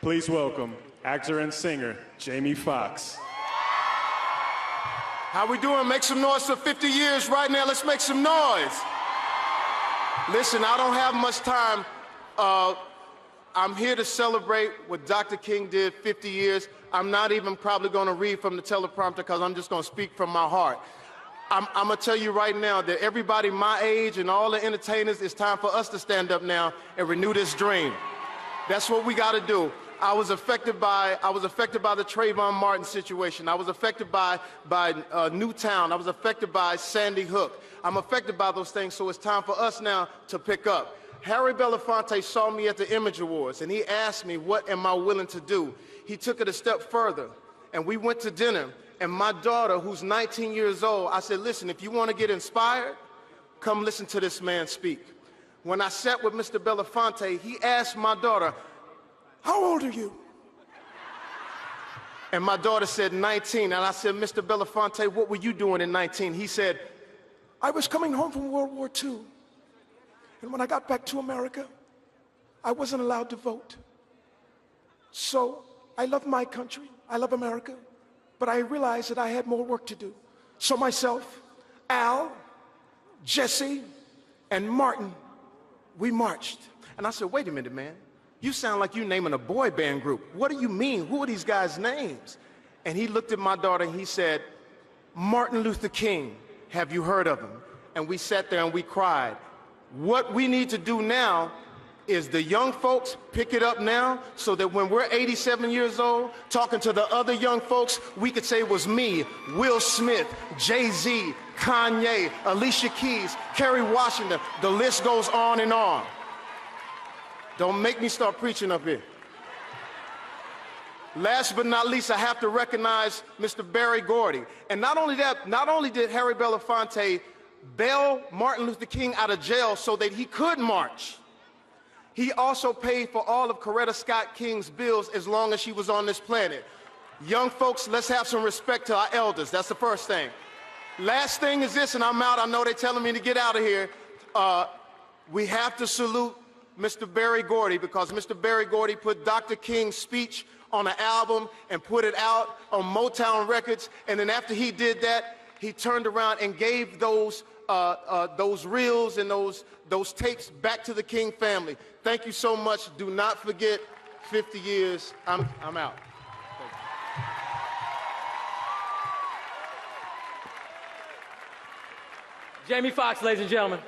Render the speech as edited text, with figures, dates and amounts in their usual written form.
Please welcome actor and singer Jamie Foxx. How we doing? Make some noise for 50 years right now. Let's make some noise. Listen, I don't have much time. I'm here to celebrate what Dr. King did 50 years. I'm not even probably going to read from the teleprompter because I'm just going to speak from my heart. I'm going to tell you right now that everybody my age and all the entertainers, it's time for us to stand up now and renew this dream. That's what we got to do. I was affected by the Trayvon Martin situation. I was affected by Newtown. I was affected by Sandy Hook. I'm affected by those things, so it's time for us now to pick up. Harry Belafonte saw me at the Image Awards, and he asked me, what am I willing to do? He took it a step further, and we went to dinner, and my daughter, who's 19 years old, I said, listen, if you want to get inspired, come listen to this man speak. When I sat with Mr. Belafonte, he asked my daughter, how old are you? And my daughter said 19, and I said, Mr. Belafonte, what were you doing in 19? He said, I was coming home from World War II. And when I got back to America, I wasn't allowed to vote. So I love my country, I love America, but I realized that I had more work to do. So myself, Al, Jesse, and Martin, we marched. And I said, wait a minute, man. You sound like you're naming a boy band group. What do you mean? Who are these guys' names? And he looked at my daughter and he said, Martin Luther King, have you heard of him? And we sat there and we cried. What we need to do now is the young folks pick it up now so that when we're 87 years old, talking to the other young folks, we could say it was me, Will Smith, Jay-Z, Kanye, Alicia Keys, Kerry Washington. The list goes on and on. Don't make me start preaching up here. Last but not least, I have to recognize Mr. Berry Gordy. And not only that, not only did Harry Belafonte bail Martin Luther King out of jail so that he could march, he also paid for all of Coretta Scott King's bills as long as she was on this planet. Young folks, let's have some respect to our elders. That's the first thing. Last thing is this, and I'm out. I know they're telling me to get out of here. We have to salute Mr. Berry Gordy, because Mr. Berry Gordy put Dr. King's speech on an album and put it out on Motown Records, and then after he did that, he turned around and gave those reels and those tapes back to the King family. Thank you so much. Do not forget 50 years. I'm out. Jamie Foxx, ladies and gentlemen.